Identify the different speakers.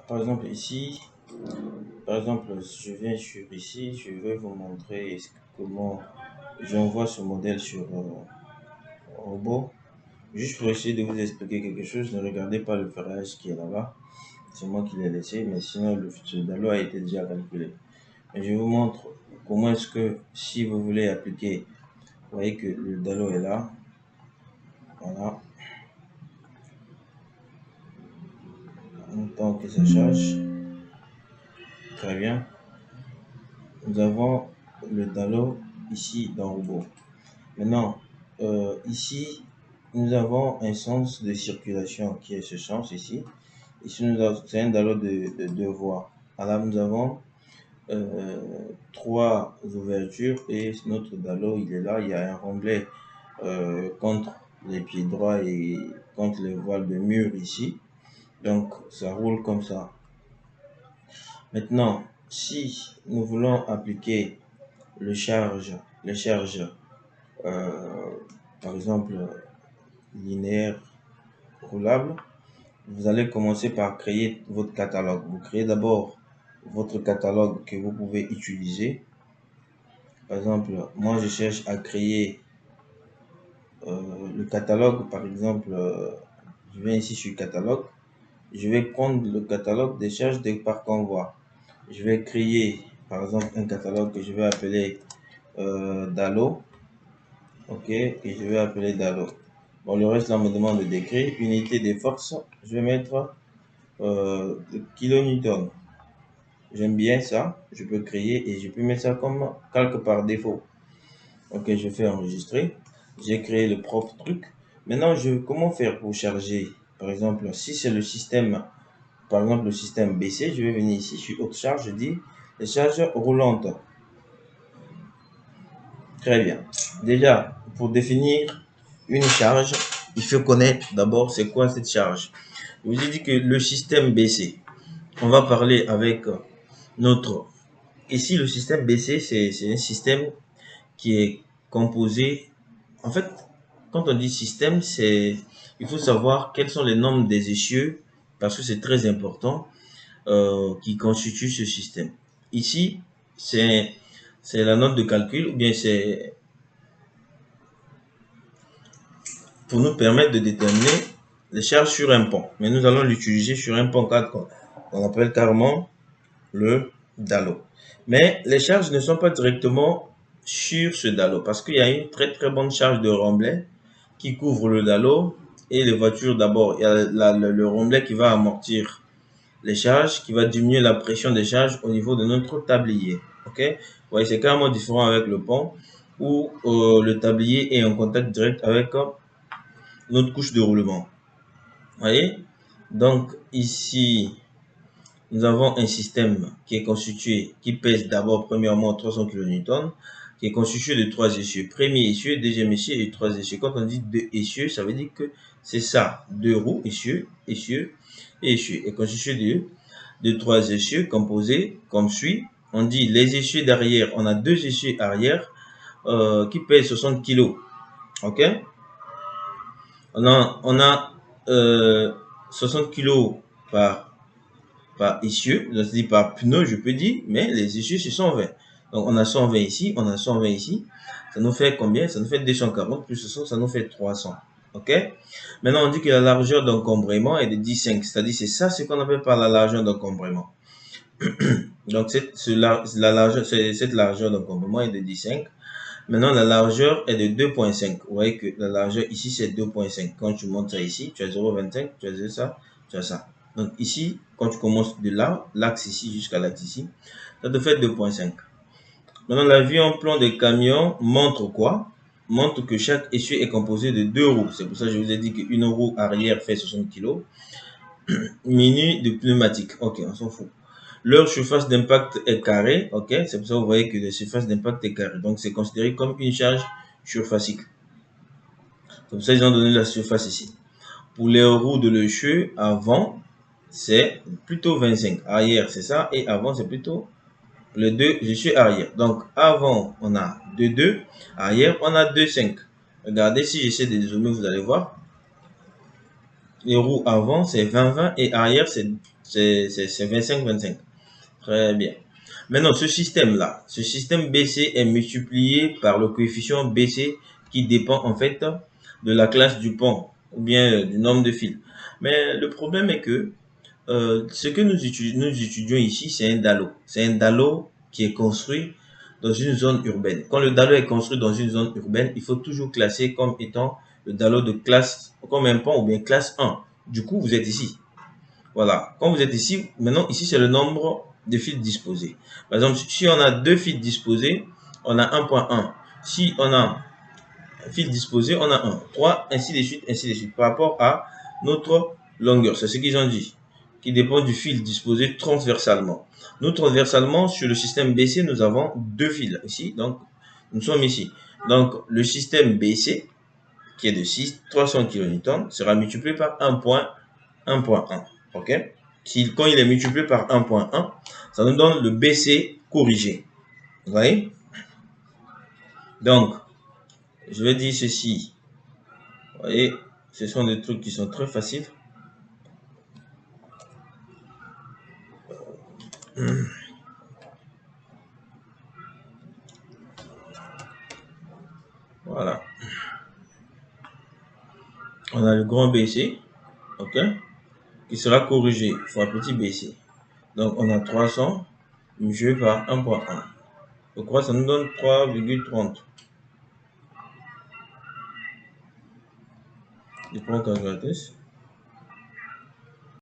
Speaker 1: par exemple ici, par exemple, si je viens sur ici, je vais vous montrer comment j'envoie ce modèle sur robot. Juste pour essayer de vous expliquer quelque chose, ne regardez pas le ferrage qui est là-bas. C'est moi qui l'ai laissé, mais sinon ce dalo a été déjà calculé. Et je vous montre comment est-ce que si vous voulez appliquer, vous voyez que le dalo est là. Voilà. En temps que ça charge. Très bien. Nous avons le dalo ici dans le robot. Maintenant, ici, nous avons un sens de circulation qui est ce sens ici. Ici, c'est un dalo de deux voies. Alors, nous avons trois ouvertures et notre dalo, il est là. Il y a un remblai contre les pieds droits et contre les voiles de mur ici. Donc, ça roule comme ça. Maintenant, si nous voulons appliquer le charge, par exemple linéaire roulable, vous allez commencer par créer votre catalogue. Vous créez d'abord votre catalogue que vous pouvez utiliser. Par exemple, moi je cherche à créer le catalogue. Par exemple, je viens ici sur catalogue. Je vais prendre le catalogue des charges par convoi. Je vais créer par exemple un catalogue que je vais appeler Dalo. Ok, et je vais appeler Dalo. Bon, le reste là me demande de décrire. Unité des forces, je vais mettre kilonewton. J'aime bien ça. Je peux créer et je peux mettre ça comme calque par défaut. Ok, je fais enregistrer. J'ai créé le propre truc. Maintenant, comment faire pour charger? Par exemple, si c'est le système, par exemple le système BC, je vais venir ici sur autre charge, je dis les charges roulantes. Très bien. Déjà, pour définir une charge, il faut connaître d'abord c'est quoi cette charge. Je vous ai dit que le système BC, on va parler avec notre... Ici, le système BC, c'est un système qui est composé... En fait, quand on dit système, il faut savoir quels sont les nombres des essieux, parce que c'est très important, qui constituent ce système. Ici, c'est la note de calcul, ou bien c'est pour nous permettre de déterminer les charges sur un pont. Mais nous allons l'utiliser sur un pont 4 qu'on appelle carrément le dalo. Mais les charges ne sont pas directement sur ce dalo parce qu'il y a une très très bonne charge de remblai qui couvre le dalo et les voitures d'abord. Il y a le remblai qui va amortir les charges, qui va diminuer la pression des charges au niveau de notre tablier. Ok, vous voyez, c'est carrément différent avec le pont où le tablier est en contact direct avec notre couche de roulement. Vous voyez, donc ici nous avons un système qui est constitué, qui pèse d'abord premièrement 300 kN, qui est constitué de trois essieux. Premier essieu, deuxième essieu et trois essieux. Quand on dit deux essieux, ça veut dire que c'est ça, deux roues, essieux, essieux et essieux. Et constitué de trois essieux composés comme suit. On dit les essieux d'arrière, on a deux essieux arrière qui pèsent 60 kg. Ok? On a 60 kg par essieu, c'est-à-dire par pneu, je peux dire, mais les essieux, c'est 120. Donc, on a 120 ici, on a 120 ici. Ça nous fait combien? Ça nous fait 240 plus 60, ça nous fait 300. OK? Maintenant, on dit que la largeur d'encombrement est de 10,5. C'est-à-dire, c'est ça ce qu'on appelle par la largeur d'encombrement. Donc, cette largeur d'encombrement est de 10,5. Maintenant, la largeur est de 2,5. Vous voyez que la largeur ici, c'est 2,5. Quand tu montes ça ici, tu as 0,25, tu as ça, tu as ça. Donc ici, quand tu commences de là, l'axe ici jusqu'à l'axe ici, ça te fait 2,5. Maintenant, la vue en plan des camions montre quoi? Montre que chaque essieu est composé de deux roues. C'est pour ça que je vous ai dit qu'une roue arrière fait 60 kg. Muni de pneumatique. Ok, on s'en fout. Leur surface d'impact est carrée. Ok, c'est pour ça que vous voyez que la surface d'impact est carrée. Donc, c'est considéré comme une charge surfacique. C'est pour ça qu'ils ont donné la surface ici. Pour les roues de l'essieu avant, c'est plutôt 25. Arrière, c'est ça. Et avant, c'est plutôt les deux essieux arrière. Donc, avant, on a 2,2. Arrière, on a 2,5. Regardez, si j'essaie de zoomer, vous allez voir. Les roues avant, c'est 20-20 et arrière, c'est C'est 25-25. Très bien. Maintenant, ce système-là, ce système BC est multiplié par le coefficient BC qui dépend en fait de la classe du pont ou bien du nombre de fils. Mais le problème est que ce que nous étudions ici, c'est un DALO. C'est un DALO qui est construit dans une zone urbaine. Quand le DALO est construit dans une zone urbaine, il faut toujours classer comme étant le DALO de classe, comme un pont ou bien classe 1. Du coup, vous êtes ici. Voilà. Quand vous êtes ici, maintenant, ici, c'est le nombre de fils disposés. Par exemple, si on a 2 fils disposés, on a 1.1. Si on a un fil disposé, on a 1. 3, ainsi de suite, ainsi de suite. Par rapport à notre longueur. C'est ce qu'ils ont dit. Qui dépend du fil disposé transversalement. Nous, transversalement, sur le système BC, nous avons 2 fils ici. Donc, nous sommes ici. Donc, le système BC, qui est de 300 kN, sera multiplié par 1.1. OK? Quand il est multiplié par 1.1, ça nous donne le BC corrigé. Vous voyez? Donc, je vais dire ceci. Vous voyez, ce sont des trucs qui sont très faciles. Voilà. On a le grand BC, OK, qui sera corrigé fois petit BC. Donc, on a 300 multiplié par 1.1. Je crois que ça nous donne 3,30. Je prends calculatrice.